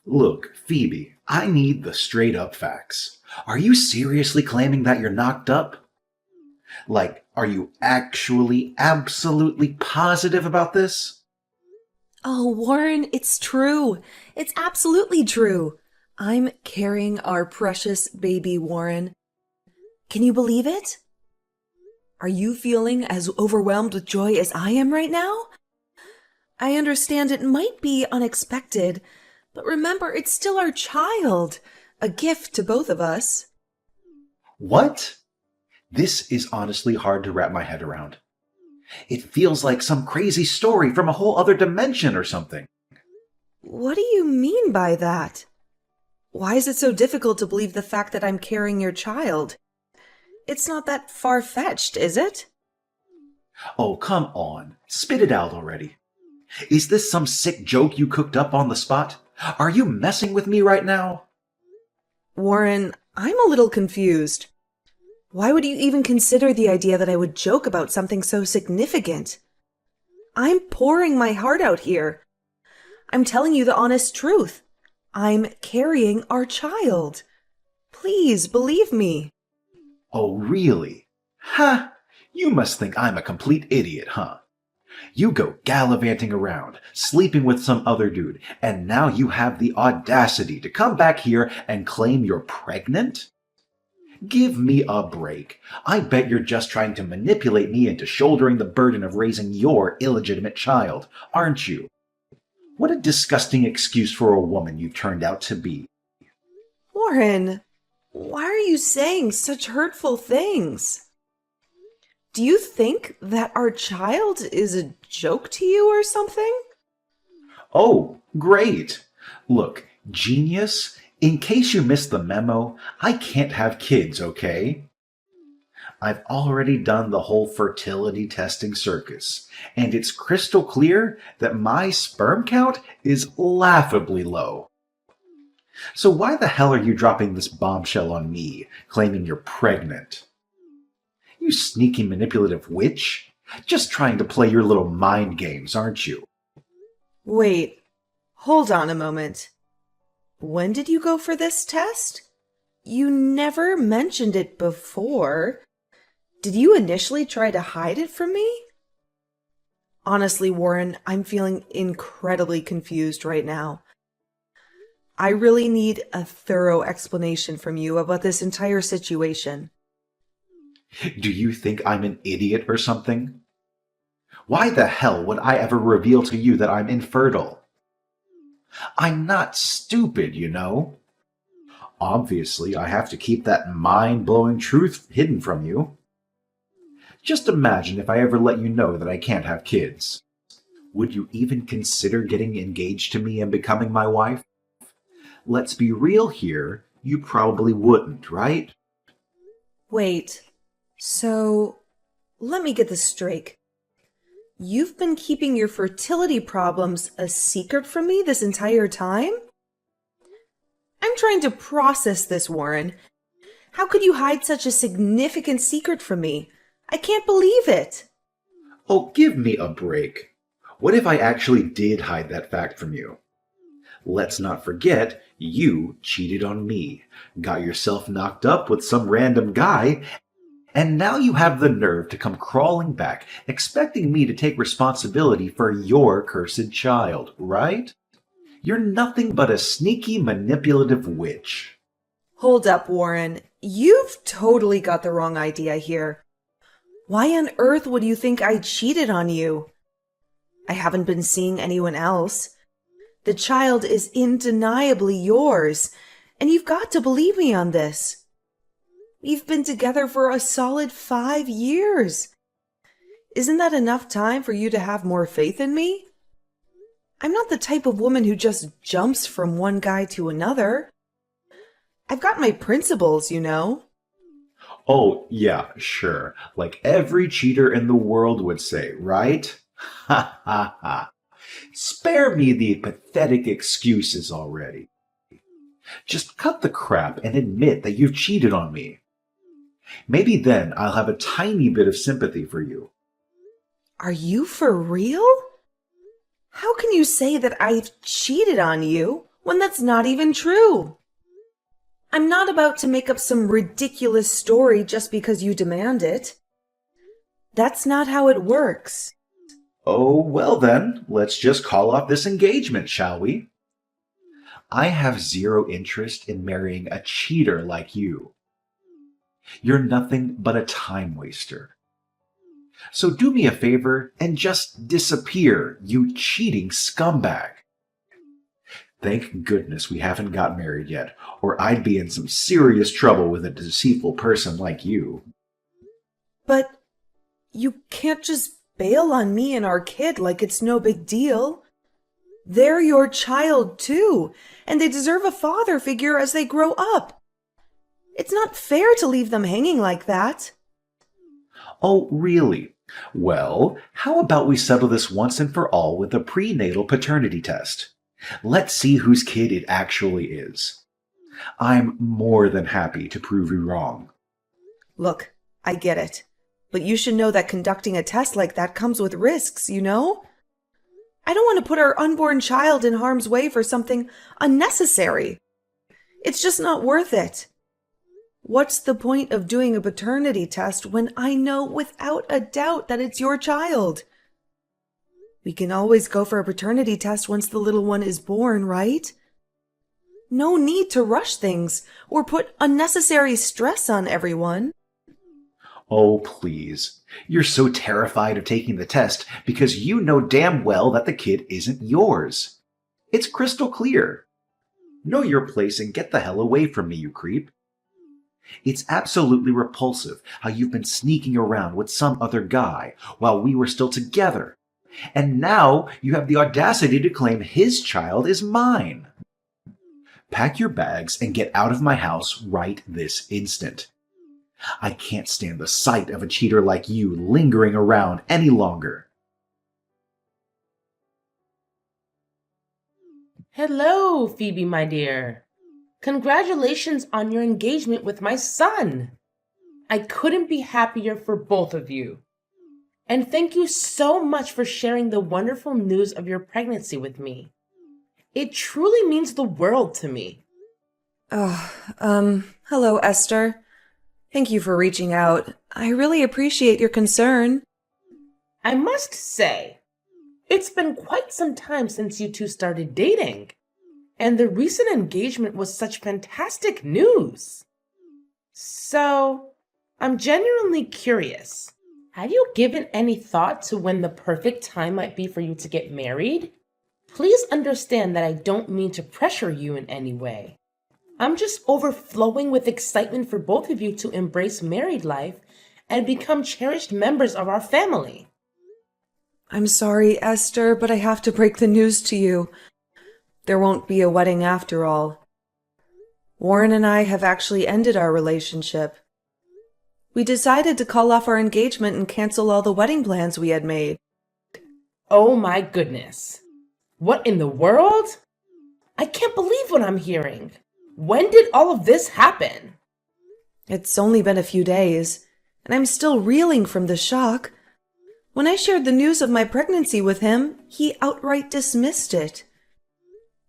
Look, Phoebe, I need the straight up facts. Are you seriously claiming that you're knocked up? Like, are you actually absolutely positive about this? Oh, Warren, it's true. It's absolutely true. I'm carrying our precious baby, Warren. Can you believe it? Are you feeling as overwhelmed with joy as I am right now? I understand it might be unexpected, but remember, it's still our child, a gift to both of us. What? This is honestly hard to wrap my head around. It feels like some crazy story from a whole other dimension or something. What do you mean by that? Why is it so difficult to believe the fact that I'm carrying your child? It's not that far-fetched, is it? Oh, come on. Spit it out already. Is this some sick joke you cooked up on the spot? Are you messing with me right now? Warren, I'm a little confused. Why would you even consider the idea that I would joke about something so significant? I'm pouring my heart out here. I'm telling you the honest truth. I'm carrying our child. Please believe me. Oh, really? Ha! You must think I'm a complete idiot, huh? You go gallivanting around, sleeping with some other dude, and now you have the audacity to come back here and claim you're pregnant? Give me a break. I bet you're just trying to manipulate me into shouldering the burden of raising your illegitimate child, aren't you? What a disgusting excuse for a woman you've turned out to be. Warren, why are you saying such hurtful things? Do you think that our child is a joke to you or something? Oh, great. Look, genius, in case you missed the memo, I can't have kids, okay? I've already done the whole fertility testing circus, and it's crystal clear that my sperm count is laughably low. So why the hell are you dropping this bombshell on me, claiming you're pregnant? You sneaky manipulative witch. Just trying to play your little mind games, aren't you? Wait, hold on a moment. When did you go for this test? You never mentioned it before. Did you initially try to hide it from me? Honestly, Warren, I'm feeling incredibly confused right now. I really need a thorough explanation from you about this entire situation. Do you think I'm an idiot or something? Why the hell would I ever reveal to you that I'm infertile? I'm not stupid, you know. Obviously, I have to keep that mind-blowing truth hidden from you. Just imagine if I ever let you know that I can't have kids. Would you even consider getting engaged to me and becoming my wife? Let's be real here, you probably wouldn't, right? Wait, so let me get this straight. You've been keeping your fertility problems a secret from me this entire time? I'm trying to process this, Warren. How could you hide such a significant secret from me? I can't believe it. Oh, give me a break. What if I actually did hide that fact from you? Let's not forget, you cheated on me, got yourself knocked up with some random guy, and now you have the nerve to come crawling back, expecting me to take responsibility for your cursed child, right? You're nothing but a sneaky, manipulative witch. Hold up, Warren. You've totally got the wrong idea here. Why on earth would you think I cheated on you? I haven't been seeing anyone else. The child is undeniably yours, and you've got to believe me on this. We've been together for a solid 5 years. Isn't that enough time for you to have more faith in me? I'm not the type of woman who just jumps from one guy to another. I've got my principles, you know. Oh, yeah, sure. Like every cheater in the world would say, right? Ha ha ha. Spare me the pathetic excuses already. Just cut the crap and admit that you've cheated on me. Maybe then I'll have a tiny bit of sympathy for you. Are you for real? How can you say that I've cheated on you when that's not even true. I'm not about to make up some ridiculous story just because you demand it. That's not how it works. Oh, well then, let's just call off this engagement, shall we? I have zero interest in marrying a cheater like you. You're nothing but a time waster. So do me a favor and just disappear, you cheating scumbag. Thank goodness we haven't got married yet, or I'd be in some serious trouble with a deceitful person like you. But you can't just bail on me and our kid like it's no big deal. They're your child too, and they deserve a father figure as they grow up. It's not fair to leave them hanging like that. Oh, really? Well, how about we settle this once and for all with a prenatal paternity test? Let's see whose kid it actually is. I'm more than happy to prove you wrong. Look, I get it. But you should know that conducting a test like that comes with risks, you know? I don't want to put our unborn child in harm's way for something unnecessary. It's just not worth it. What's the point of doing a paternity test when I know without a doubt that it's your child? We can always go for a paternity test once the little one is born, right? No need to rush things or put unnecessary stress on everyone. Oh, please. You're so terrified of taking the test because you know damn well that the kid isn't yours. It's crystal clear. Know your place and get the hell away from me, you creep. It's absolutely repulsive how you've been sneaking around with some other guy while we were still together. And now you have the audacity to claim his child is mine. Pack your bags and get out of my house right this instant. I can't stand the sight of a cheater like you lingering around any longer. Hello, Phoebe, my dear. Congratulations on your engagement with my son. I couldn't be happier for both of you. And thank you so much for sharing the wonderful news of your pregnancy with me. It truly means the world to me. Hello, Esther. Thank you for reaching out. I really appreciate your concern. I must say, it's been quite some time since you two started dating, and the recent engagement was such fantastic news. So, I'm genuinely curious. Have you given any thought to when the perfect time might be for you to get married? Please understand that I don't mean to pressure you in any way. I'm just overflowing with excitement for both of you to embrace married life and become cherished members of our family. I'm sorry, Esther, but I have to break the news to you. There won't be a wedding after all. Warren and I have actually ended our relationship. We decided to call off our engagement and cancel all the wedding plans we had made. Oh my goodness. What in the world? I can't believe what I'm hearing. When did all of this happen? It's only been a few days, and I'm still reeling from the shock. When I shared the news of my pregnancy with him, he outright dismissed it.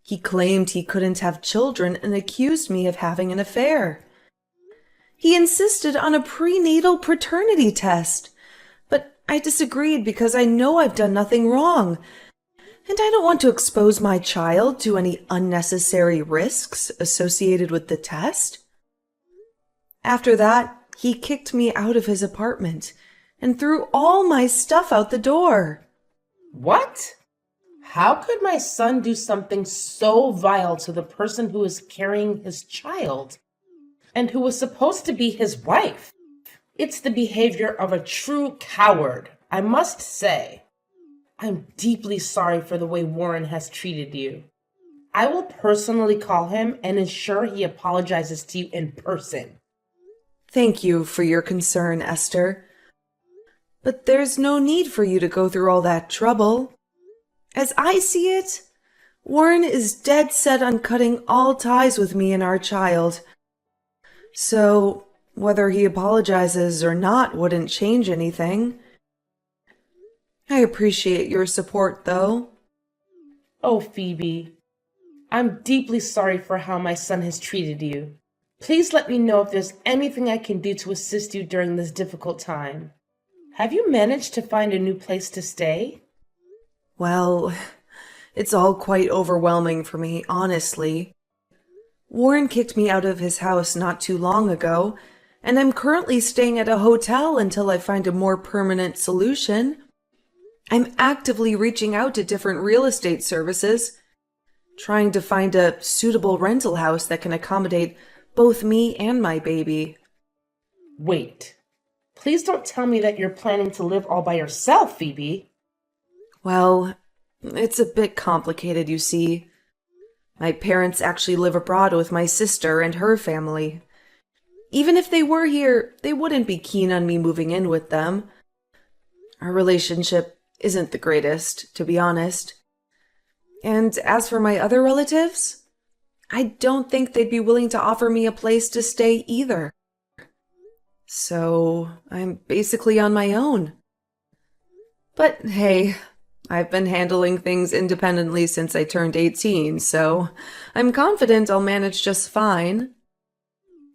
He claimed he couldn't have children and accused me of having an affair. He insisted on a prenatal paternity test, but I disagreed because I know I've done nothing wrong, and I don't want to expose my child to any unnecessary risks associated with the test. After that, he kicked me out of his apartment and threw all my stuff out the door. What? How could my son do something so vile to the person who is carrying his child and who was supposed to be his wife? It's the behavior of a true coward, I must say. I'm deeply sorry for the way Warren has treated you. I will personally call him and ensure he apologizes to you in person. Thank you for your concern, Esther. But there's no need for you to go through all that trouble. As I see it, Warren is dead set on cutting all ties with me and our child. So, whether he apologizes or not wouldn't change anything. I appreciate your support, though. Oh, Phoebe, I'm deeply sorry for how my son has treated you. Please let me know if there's anything I can do to assist you during this difficult time. Have you managed to find a new place to stay? Well, it's all quite overwhelming for me, honestly. Warren kicked me out of his house not too long ago, and I'm currently staying at a hotel until I find a more permanent solution. I'm actively reaching out to different real estate services, trying to find a suitable rental house that can accommodate both me and my baby. Wait. Please don't tell me that you're planning to live all by yourself, Phoebe. Well, it's a bit complicated, you see. My parents actually live abroad with my sister and her family. Even if they were here, they wouldn't be keen on me moving in with them. Our relationship isn't the greatest, to be honest. And as for my other relatives, I don't think they'd be willing to offer me a place to stay either. So I'm basically on my own. But hey, I've been handling things independently since I turned 18, so I'm confident I'll manage just fine.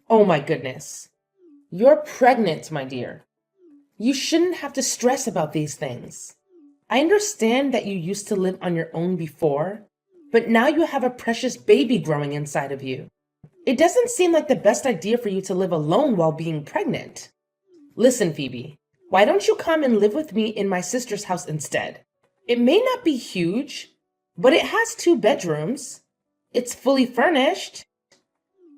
Oh my goodness. You're pregnant, my dear. You shouldn't have to stress about these things. I understand that you used to live on your own before, but now you have a precious baby growing inside of you. It doesn't seem like the best idea for you to live alone while being pregnant. Listen, Phoebe, why don't you come and live with me in my sister's house instead? It may not be huge, but it has 2 bedrooms. It's fully furnished,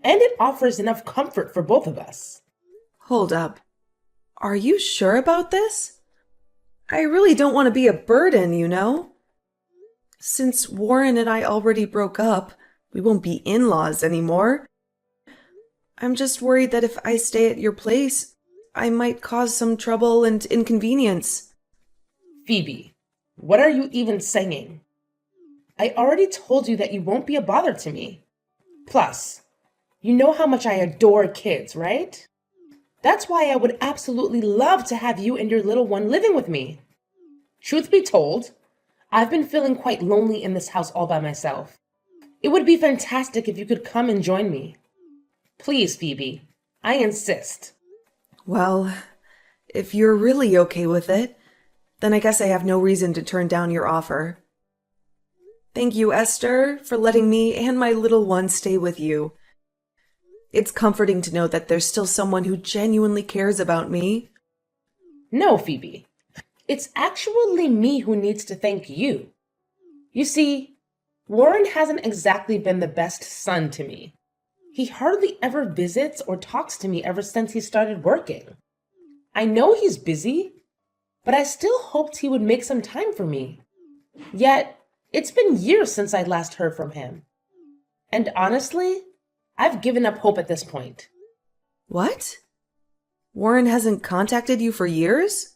and it offers enough comfort for both of us. Hold up. Are you sure about this? I really don't want to be a burden, you know? Since Warren and I already broke up, we won't be in-laws anymore. I'm just worried that if I stay at your place, I might cause some trouble and inconvenience. Phoebe, what are you even saying? I already told you that you won't be a bother to me. Plus, you know how much I adore kids, right? That's why I would absolutely love to have you and your little one living with me. Truth be told, I've been feeling quite lonely in this house all by myself. It would be fantastic if you could come and join me. Please, Phoebe, I insist. Well, if you're really okay with it, then I guess I have no reason to turn down your offer. Thank you, Esther, for letting me and my little one stay with you. It's comforting to know that there's still someone who genuinely cares about me. No, Phoebe. It's actually me who needs to thank you. You see, Warren hasn't exactly been the best son to me. He hardly ever visits or talks to me ever since he started working. I know he's busy, but I still hoped he would make some time for me. Yet, it's been years since I last heard from him. And honestly, I've given up hope at this point. What? Warren hasn't contacted you for years?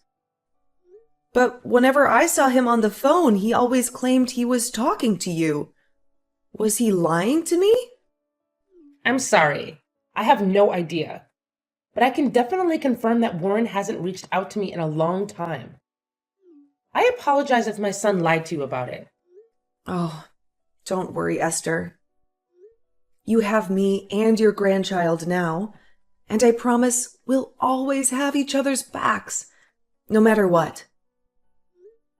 But whenever I saw him on the phone, he always claimed he was talking to you. Was he lying to me? I'm sorry. I have no idea. But I can definitely confirm that Warren hasn't reached out to me in a long time. I apologize if my son lied to you about it. Oh, don't worry, Esther. You have me and your grandchild now, and I promise we'll always have each other's backs, no matter what.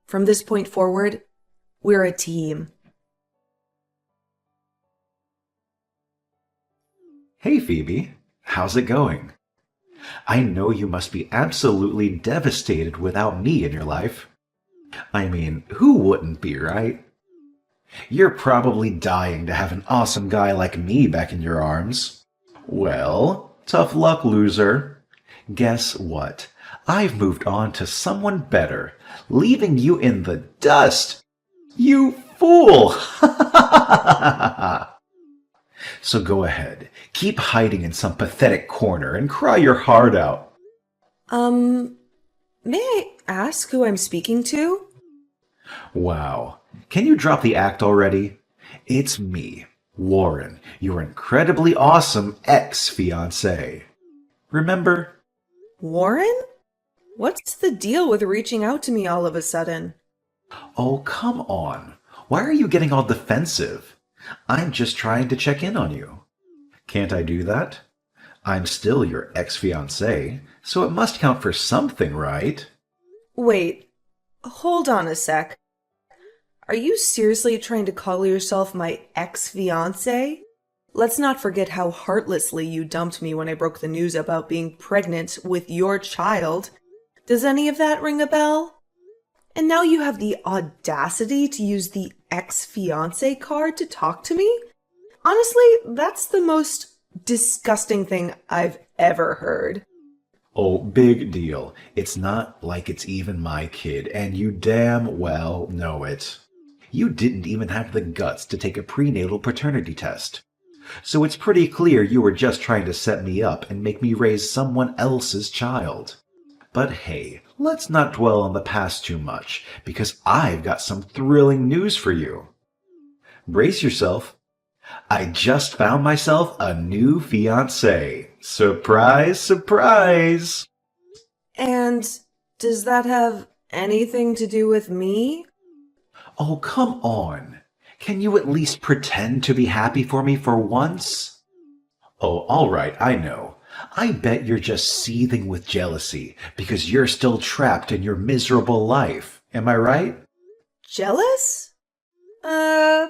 From this point forward, we're a team. Hey, Phoebe. How's it going? I know you must be absolutely devastated without me in your life. I mean, who wouldn't be, right? You're probably dying to have an awesome guy like me back in your arms. Well, tough luck, loser. Guess what? I've moved on to someone better, leaving you in the dust. You fool! So go ahead, keep hiding in some pathetic corner and cry your heart out. May I ask who I'm speaking to? Wow, can you drop the act already? It's me, Warren, your incredibly awesome ex-fiancé. Remember? Warren? What's the deal with reaching out to me all of a sudden? Oh, come on. Why are you getting all defensive? I'm just trying to check in on you. Can't I do that? I'm still your ex-fiancé, so it must count for something, right? Wait, hold on a sec. Are you seriously trying to call yourself my ex-fiancé? Let's not forget how heartlessly you dumped me when I broke the news about being pregnant with your child. Does any of that ring a bell? And now you have the audacity to use the ex-fiancé card to talk to me? Honestly, that's the most disgusting thing I've ever heard. Oh, big deal. It's not like it's even my kid, and you damn well know it. You didn't even have the guts to take a prenatal paternity test. So it's pretty clear you were just trying to set me up and make me raise someone else's child. But hey, let's not dwell on the past too much, because I've got some thrilling news for you. Brace yourself. I just found myself a new fiancé. Surprise, surprise! And does that have anything to do with me? Oh, come on. Can you at least pretend to be happy for me for once? Oh, all right, I know. I bet you're just seething with jealousy because you're still trapped in your miserable life. Am I right? Jealous?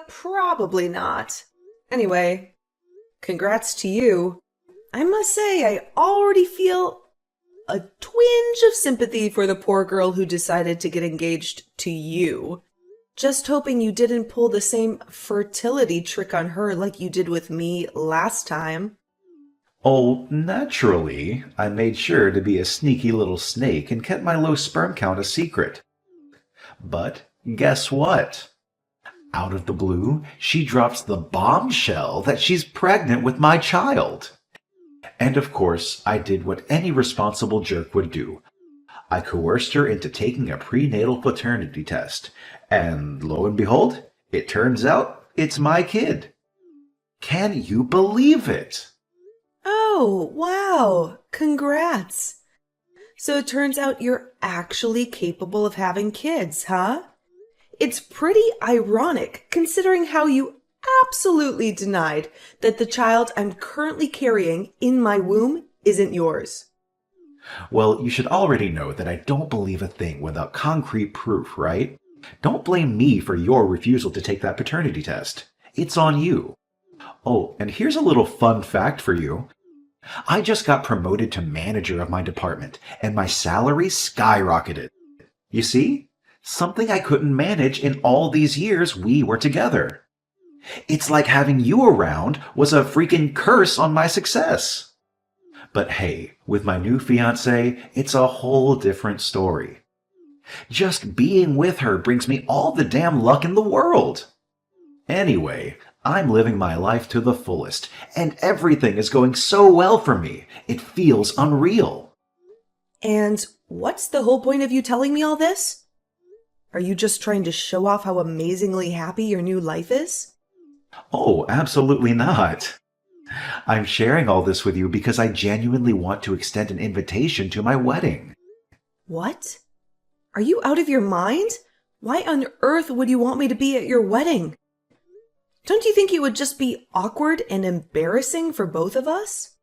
Probably not. Anyway, congrats to you. I must say, I already feel a twinge of sympathy for the poor girl who decided to get engaged to you. Just hoping you didn't pull the same fertility trick on her like you did with me last time. Oh, naturally. I made sure to be a sneaky little snake and kept my low sperm count a secret. But guess what? Out of the blue, she drops the bombshell that she's pregnant with my child. And of course, I did what any responsible jerk would do. I coerced her into taking a prenatal paternity test, and lo and behold, it turns out it's my kid. Can you believe it? Oh, wow. Congrats. So it turns out you're actually capable of having kids, huh? It's pretty ironic considering how you absolutely denied that the child I'm currently carrying in my womb isn't yours. Well, you should already know that I don't believe a thing without concrete proof, right? Don't blame me for your refusal to take that paternity test. It's on you. Oh, and here's a little fun fact for you. I just got promoted to manager of my department, and my salary skyrocketed. You see? Something I couldn't manage in all these years we were together. It's like having you around was a freaking curse on my success. But hey, with my new fiancé, it's a whole different story. Just being with her brings me all the damn luck in the world. Anyway, I'm living my life to the fullest, and everything is going so well for me, it feels unreal. And what's the whole point of you telling me all this? Are you just trying to show off how amazingly happy your new life is? Oh, absolutely not. I'm sharing all this with you because I genuinely want to extend an invitation to my wedding. What? Are you out of your mind? Why on earth would you want me to be at your wedding? Don't you think it would just be awkward and embarrassing for both of us?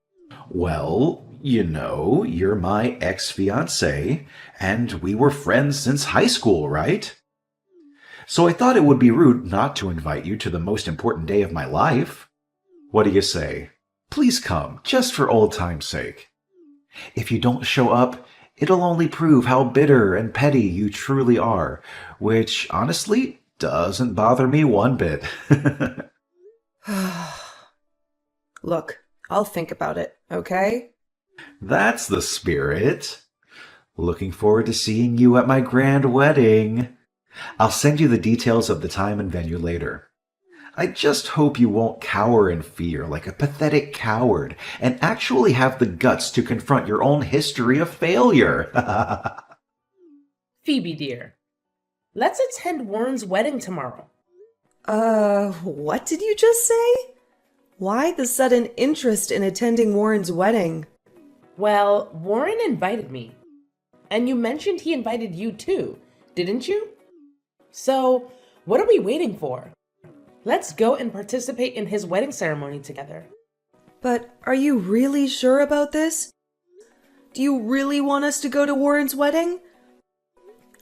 Well, you know, you're my ex-fiancé, and we were friends since high school, right? So I thought it would be rude not to invite you to the most important day of my life. What do you say? Please come, just for old time's sake. If you don't show up, it'll only prove how bitter and petty you truly are, which honestly doesn't bother me one bit. Look, I'll think about it, okay? That's the spirit. Looking forward to seeing you at my grand wedding. I'll send you the details of the time and venue later. I just hope you won't cower in fear like a pathetic coward and actually have the guts to confront your own history of failure. Phoebe, dear, let's attend Warren's wedding tomorrow. What did you just say? Why the sudden interest in attending Warren's wedding? Well, Warren invited me. And you mentioned he invited you too, didn't you? So, what are we waiting for? Let's go and participate in his wedding ceremony together. But are you really sure about this? Do you really want us to go to Warren's wedding?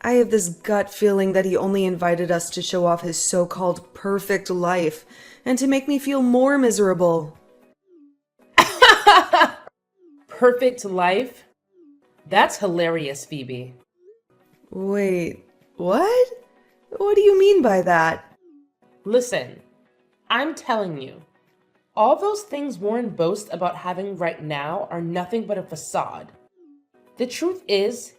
I have this gut feeling that he only invited us to show off his so-called perfect life and to make me feel more miserable. Perfect life? That's hilarious, Phoebe. Wait, what? What do you mean by that? Listen, I'm telling you, all those things Warren boasts about having right now are nothing but a facade. The truth is,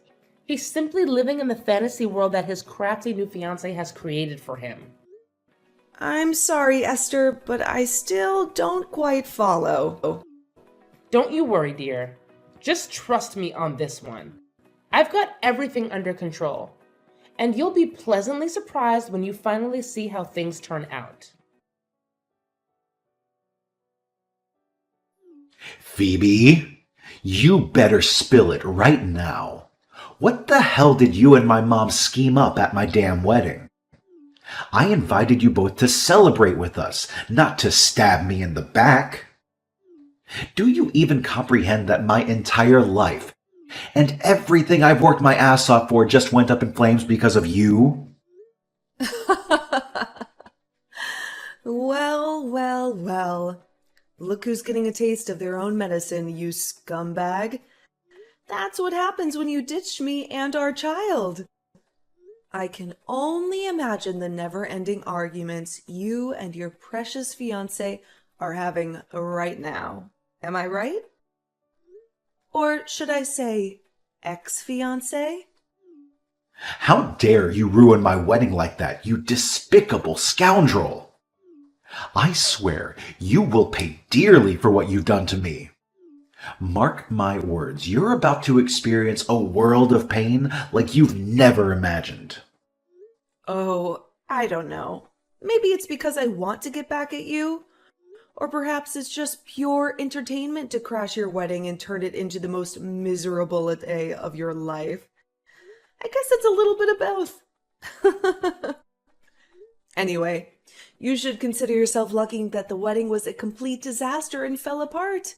he's simply living in the fantasy world that his crafty new fiancé has created for him. I'm sorry, Esther, but I still don't quite follow. Don't you worry, dear. Just trust me on this one. I've got everything under control, and you'll be pleasantly surprised when you finally see how things turn out. Phoebe, you better spill it right now. What the hell did you and my mom scheme up at my damn wedding? I invited you both to celebrate with us, not to stab me in the back. Do you even comprehend that my entire life and everything I've worked my ass off for just went up in flames because of you? Well. Look who's getting a taste of their own medicine, you scumbag. That's what happens when you ditch me and our child. I can only imagine the never-ending arguments you and your precious fiancé are having right now. Am I right? Or should I say, ex-fiancé? How dare you ruin my wedding like that, you despicable scoundrel! I swear you will pay dearly for what you've done to me. Mark my words, you're about to experience a world of pain like you've never imagined. Oh, I don't know. Maybe it's because I want to get back at you. Or perhaps it's just pure entertainment to crash your wedding and turn it into the most miserable day of your life. I guess it's a little bit of both. Anyway, you should consider yourself lucky that the wedding was a complete disaster and fell apart.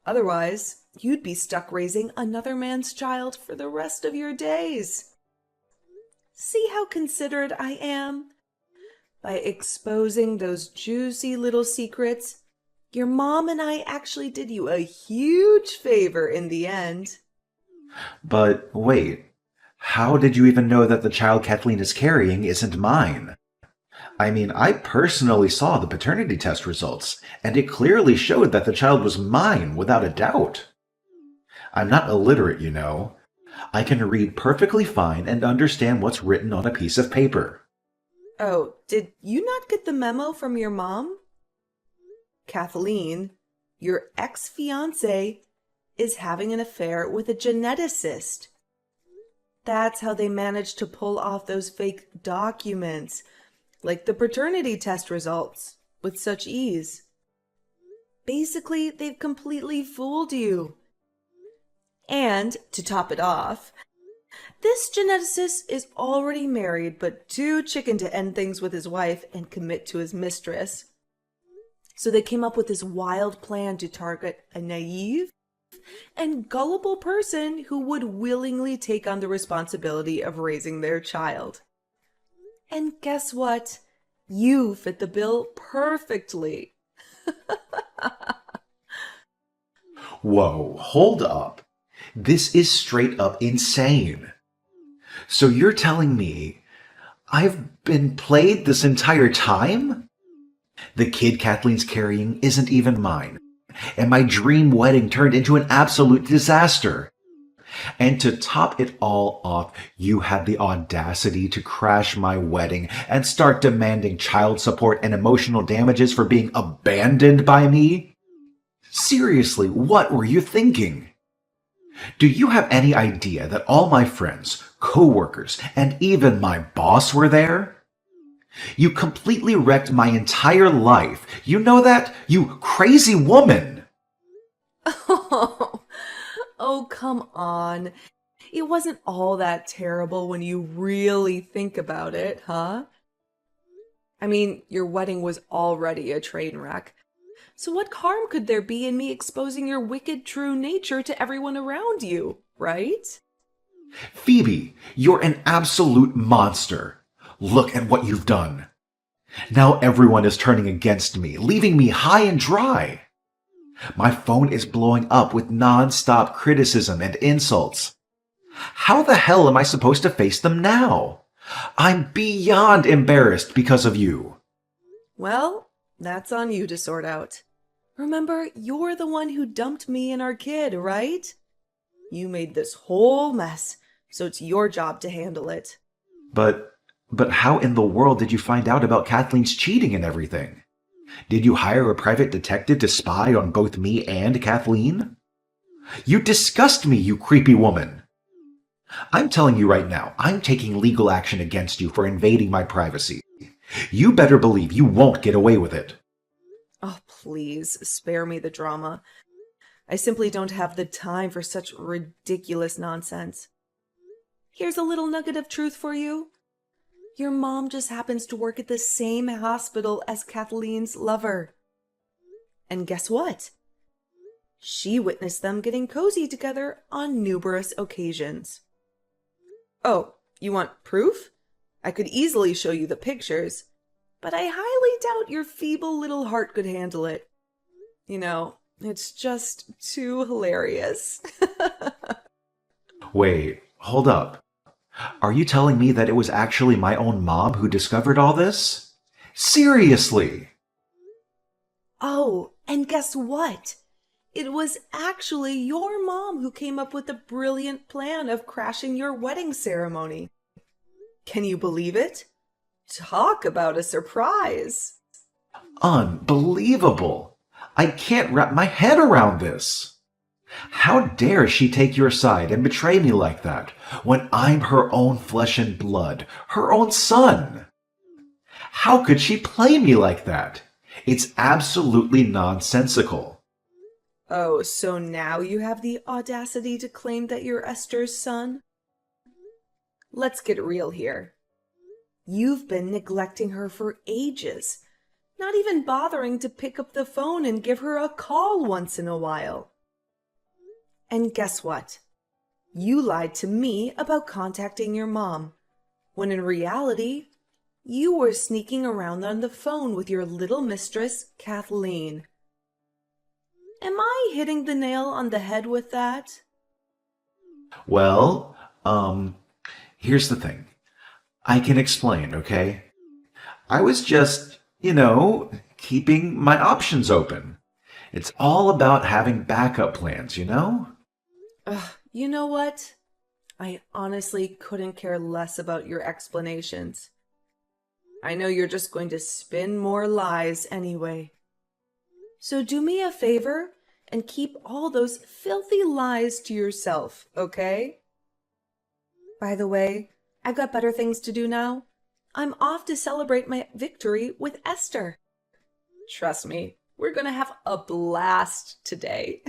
Otherwise, you'd be stuck raising another man's child for the rest of your days. See how considerate I am? By exposing those juicy little secrets, your mom and I actually did you a huge favor in the end. But wait, how did you even know that the child Kathleen is carrying isn't mine? I mean, I personally saw the paternity test results, and it clearly showed that the child was mine without a doubt. I'm not illiterate, you know. I can read perfectly fine and understand what's written on a piece of paper. Oh, did you not get the memo from your mom? Kathleen, your ex-fiancé, is having an affair with a geneticist. That's how they managed to pull off those fake documents, like the paternity test results, with such ease. Basically, they've completely fooled you. And, to top it off, this geneticist is already married but too chicken to end things with his wife and commit to his mistress. So they came up with this wild plan to target a naive and gullible person who would willingly take on the responsibility of raising their child. And guess what? You fit the bill perfectly. Whoa, hold up. This is straight up insane. So you're telling me I've been played this entire time? The kid Kathleen's carrying isn't even mine, and my dream wedding turned into an absolute disaster. And to top it all off, you had the audacity to crash my wedding and start demanding child support and emotional damages for being abandoned by me? Seriously, what were you thinking? Do you have any idea that all my friends, co-workers, and even my boss were there? You completely wrecked my entire life. You know that, you crazy woman? Oh, come on. It wasn't all that terrible when you really think about it, huh? I mean, your wedding was already a train wreck. So what harm could there be in me exposing your wicked true nature to everyone around you, right? Phoebe, you're an absolute monster. Look at what you've done. Now everyone is turning against me, leaving me high and dry. My phone is blowing up with non-stop criticism and insults. How the hell am I supposed to face them now? I'm beyond embarrassed because of you. Well, that's on you to sort out. Remember, you're the one who dumped me and our kid, right? You made this whole mess, so it's your job to handle it. But how in the world did you find out about Kathleen's cheating and everything? Did you hire a private detective to spy on both me and Kathleen? You disgust me, you creepy woman. I'm telling you right now, I'm taking legal action against you for invading my privacy. You better believe you won't get away with it. Oh, please, spare me the drama. I simply don't have the time for such ridiculous nonsense. Here's a little nugget of truth for you. Your mom just happens to work at the same hospital as Kathleen's lover. And guess what? She witnessed them getting cozy together on numerous occasions. Oh, you want proof? I could easily show you the pictures, but I highly doubt your feeble little heart could handle it. You know, it's just too hilarious. Wait, hold up. Are you telling me that it was actually my own mom who discovered all this? Seriously? Oh, and guess what? It was actually your mom who came up with the brilliant plan of crashing your wedding ceremony. Can you believe it? Talk about a surprise. Unbelievable! I can't wrap my head around this. How dare she take your side and betray me like that, when I'm her own flesh and blood, her own son? How could she play me like that? It's absolutely nonsensical. Oh, so now you have the audacity to claim that you're Esther's son? Let's get real here. You've been neglecting her for ages, not even bothering to pick up the phone and give her a call once in a while. And guess what? You lied to me about contacting your mom, when in reality, you were sneaking around on the phone with your little mistress, Kathleen. Am I hitting the nail on the head with that? Well, here's the thing. I can explain, okay? I was just, keeping my options open. It's all about having backup plans, you know? You know what? I honestly couldn't care less about your explanations. I know you're just going to spin more lies anyway. So do me a favor and keep all those filthy lies to yourself, okay? By the way, I've got better things to do now. I'm off to celebrate my victory with Esther. Trust me, we're gonna have a blast today.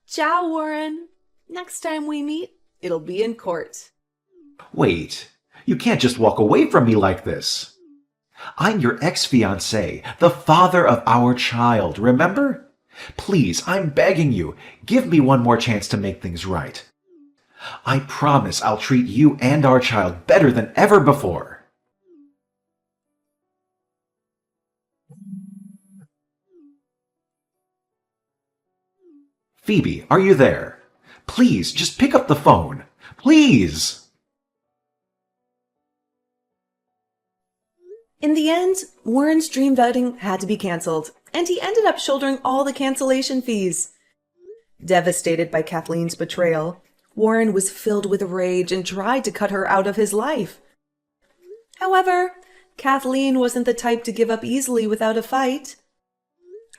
Ciao, Warren. Next time we meet, it'll be in court. Wait, you can't just walk away from me like this. I'm your ex-fiancé, the father of our child, remember? Please, I'm begging you, give me one more chance to make things right. I promise I'll treat you and our child better than ever before. Phoebe, are you there? Please, just pick up the phone. Please! In the end, Warren's dream wedding had to be cancelled, and he ended up shouldering all the cancellation fees. Devastated by Kathleen's betrayal, Warren was filled with rage and tried to cut her out of his life. However, Kathleen wasn't the type to give up easily without a fight.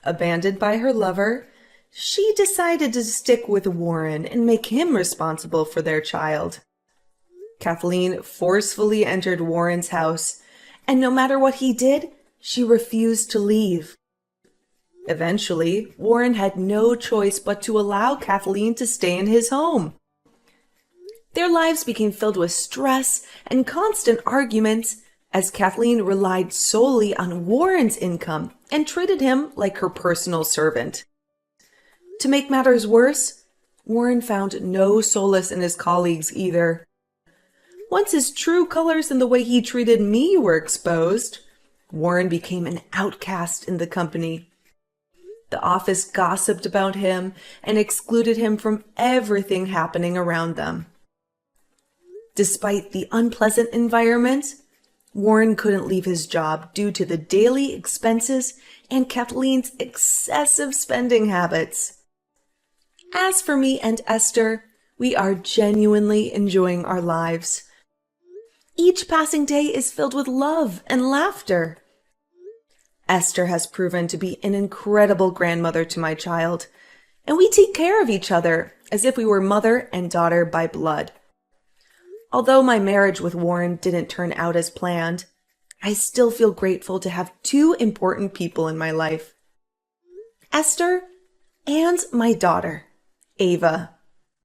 Abandoned by her lover, she decided to stick with Warren and make him responsible for their child. Kathleen forcefully entered Warren's house, and no matter what he did, she refused to leave. Eventually, Warren had no choice but to allow Kathleen to stay in his home. Their lives became filled with stress and constant arguments as Kathleen relied solely on Warren's income and treated him like her personal servant. To make matters worse, Warren found no solace in his colleagues either. Once his true colors and the way he treated me were exposed, Warren became an outcast in the company. The office gossiped about him and excluded him from everything happening around them. Despite the unpleasant environment, Warren couldn't leave his job due to the daily expenses and Kathleen's excessive spending habits. As for me and Esther, we are genuinely enjoying our lives. Each passing day is filled with love and laughter. Esther has proven to be an incredible grandmother to my child, and we take care of each other as if we were mother and daughter by blood. Although my marriage with Warren didn't turn out as planned, I still feel grateful to have two important people in my life: Esther and my daughter, Ava.